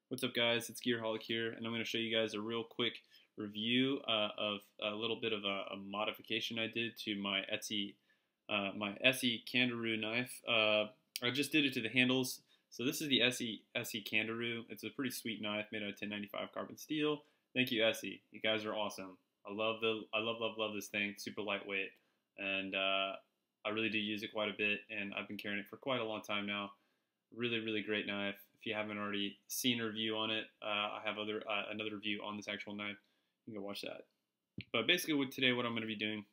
What's up, guys? It's Gearholic here, and I'm going to show you guys a real quick review of a little bit of a modification I did to my ESEE Candiru knife. I just did it to the handles. So this is the ESEE Candiru. It's a pretty sweet knife made out of 1095 carbon steel. Thank you, ESEE. You guys are awesome. I love this thing. It's super lightweight, and I really do use it quite a bit, and I've been carrying it for quite a long time now. Really great knife. If you haven't already seen a review on it, I have another review on this actual knife. You can go watch that. But basically, today what I'm going to be doing,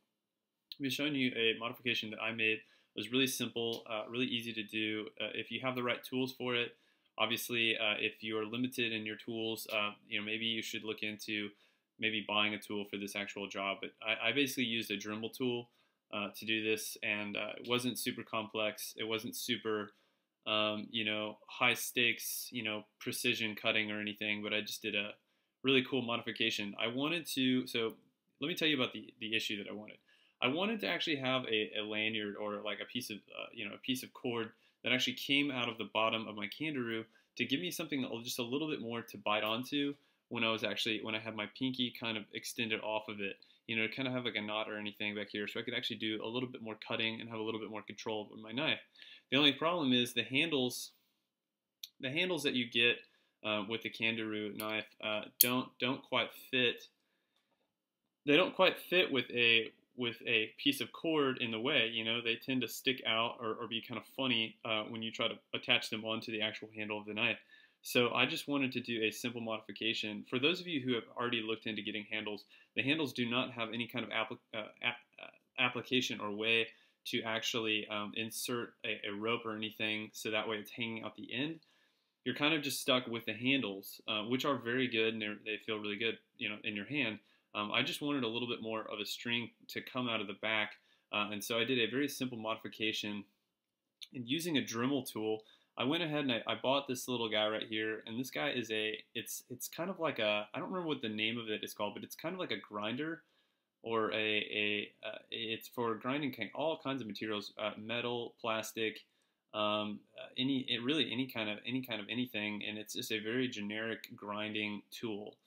I'm showing you a modification that I made. It was really simple, really easy to do. If you have the right tools for it, obviously, if you are limited in your tools, maybe you should look into maybe buying a tool for this actual job. But I basically used a Dremel tool to do this, and it wasn't super complex. It wasn't super high stakes, precision cutting or anything, but I just did a really cool modification. So let me tell you about the issue that I wanted. I wanted to actually have a lanyard or like a piece of cord that actually came out of the bottom of my Candiru to give me something that just a little bit more to bite onto when I had my pinky kind of extended off of it, to kind of have like a knot or anything back here, so I could actually do a little bit more cutting and have a little bit more control with my knife. The only problem is the handles that you get with the Candiru knife don't quite fit. They don't quite fit with a piece of cord in the way. They tend to stick out or be kind of funny when you try to attach them onto the actual handle of the knife. So I just wanted to do a simple modification. For those of you who have already looked into getting handles, the handles do not have any kind of application or way to actually insert a rope or anything, so that way it's hanging out the end. You're kind of just stuck with the handles, which are very good, and they feel really good, in your hand. I just wanted a little bit more of a string to come out of the back, and so I did a very simple modification. And using a Dremel tool, I went ahead and I bought this little guy right here, and this guy is it's kind of like I don't remember what the name of it is called, but it's kind of like a grinder, or it's for grinding all kinds of materials, metal, plastic, any kind of anything, and it's just a very generic grinding tool.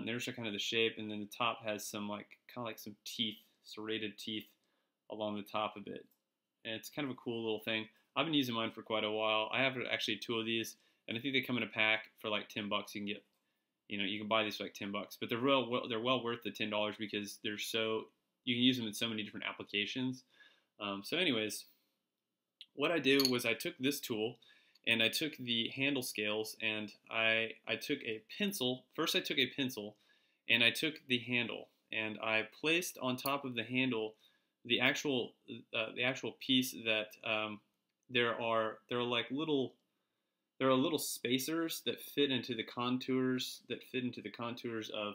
There's kind of the shape, and then the top has some kind of like some teeth, serrated teeth along the top of it, and it's kind of a cool little thing. I've been using mine for quite a while. I have actually two of these, and I think they come in a pack for like $10. You can get, you can buy these for like $10, but they're well worth the $10 because you can use them in so many different applications. So anyways, what I did was I took this tool and I took the handle scales, and I took a pencil. First I took a pencil and I took the handle, and I placed on top of the handle the actual piece that there are little spacers that fit into the contours of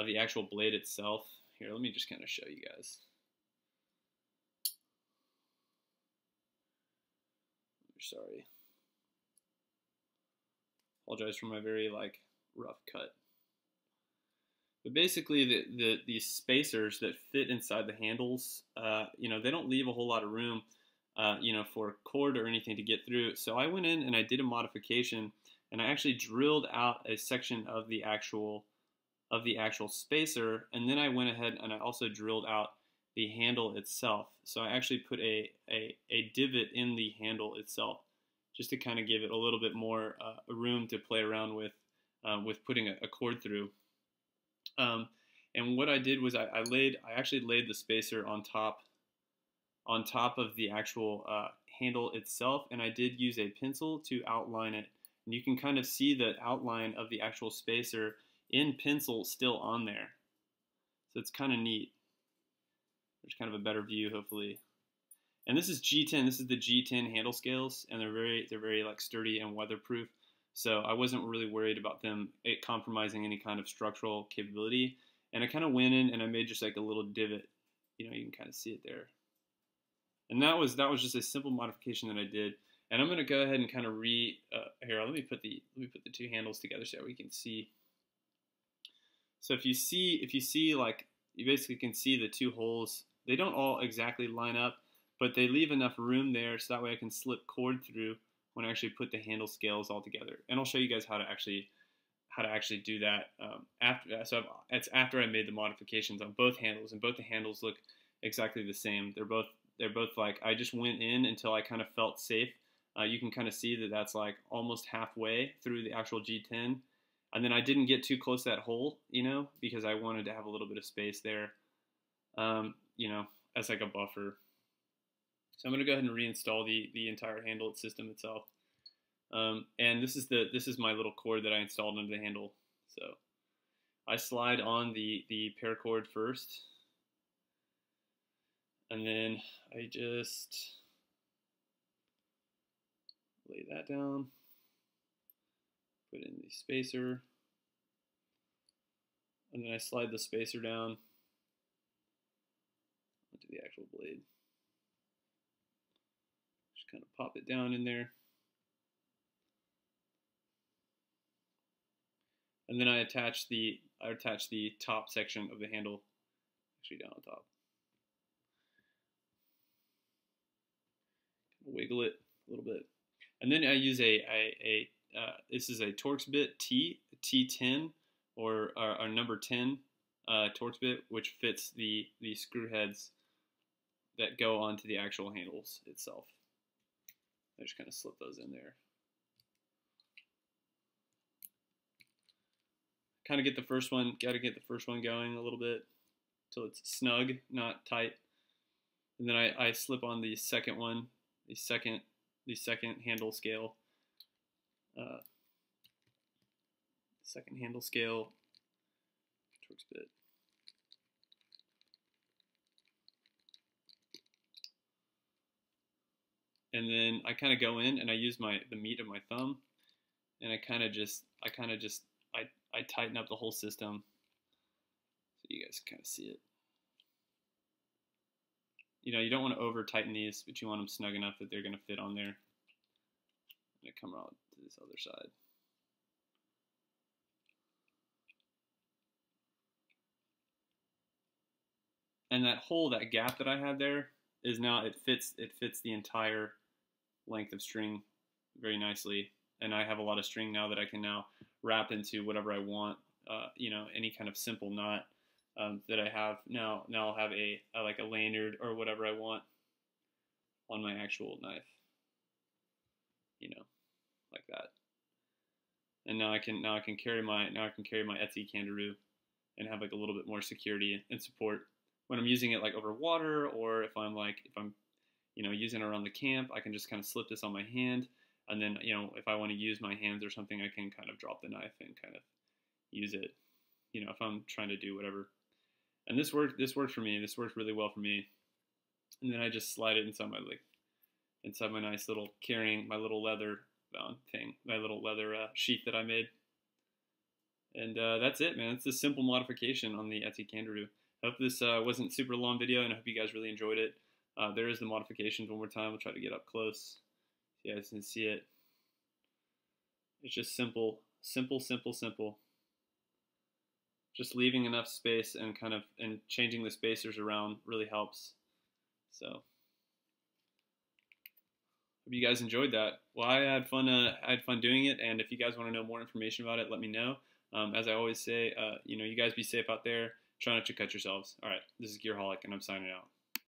the actual blade itself. Here, let me just kind of show you guys. Sorry. Apologize for my very rough cut. But basically, these spacers that fit inside the handles, they don't leave a whole lot of room, for a cord or anything to get through. So I went in and I did a modification, and I actually drilled out a section of the actual spacer, and then I went ahead and I also drilled out the handle itself. So I actually put a divot in the handle itself, just to kind of give it a little bit more room to play around with putting a cord through. And what I did was I actually laid the spacer on top of the actual handle itself, and I did use a pencil to outline it. And you can kind of see the outline of the actual spacer in pencil still on there. So it's kind of neat. There's kind of a better view, hopefully. And this is G10. This is the G10 handle scales, and they're very like sturdy and weatherproof. So I wasn't really worried about it compromising any kind of structural capability. And I kind of went in and I made just like a little divot. You can kind of see it there. And that was just a simple modification that I did. And I'm going to go ahead and kind of here. Let me put the two handles together so that we can see. So if you see like, you basically can see the two holes. They don't all exactly line up, but they leave enough room there so that way I can slip cord through when I actually put the handle scales all together. And I'll show you guys how to actually do that it's after I made the modifications on both handles, and both the handles look exactly the same. They're both like, I just went in until I kind of felt safe. You can kind of see that that's like almost halfway through the actual G10. And then I didn't get too close to that hole, you know, because I wanted to have a little bit of space there, you know, as like a buffer. So I'm going to go ahead and reinstall the entire handle system itself. And this is my little cord that I installed under the handle. So I slide on the paracord first, and then I just lay that down, put in the spacer, and then I slide the spacer down onto the actual blade. Just kind of pop it down in there. And then I attach the top section of the handle actually down on top. Wiggle it a little bit, and then I use this is a Torx bit T10 or number 10 Torx bit, which fits the screw heads that go onto the actual handles itself. I just kind of slip those in there. Kind of get the first one, going a little bit until it's snug, not tight. And then I slip on the second one, the second handle scale. Second handle scale, Torx bit. And then I kind of go in and I use the meat of my thumb, and I tighten up the whole system so you guys can kind of see it. You know, you don't want to over tighten these, but you want them snug enough that they're going to fit on there. And come around to this other side. And that hole, that gap that I had there, is now, it fits the entire length of string very nicely. And I have a lot of string now that I can now wrap into whatever I want, you know, any kind of simple knot that I have. Now I'll have like a lanyard or whatever I want on my actual knife, you know, like that. And now I can carry my ESEE Candiru and have like a little bit more security and support when I'm using it like over water, or if I'm you know, using it around the camp. I can just kind of slip this on my hand. And then, you know, if I want to use my hands or something, I can kind of drop the knife and kind of use it, you know, if I'm trying to do whatever. And this worked for me. This worked really well for me. And then I just slide it inside my nice little my little leather bound thing, my little leather sheath that I made. And that's it, man. It's a simple modification on the ESEE Candiru. I hope this wasn't a super long video, and I hope you guys really enjoyed it. There is the modifications one more time. We'll try to get up close. You guys can see it. It's just simple. Just leaving enough space and changing the spacers around really helps. So hope you guys enjoyed that. Well, I had fun doing it, and if you guys want to know more information about it, let me know. As I always say, you know, you guys be safe out there. Try not to cut yourselves. All right, this is Gearholic, and I'm signing out.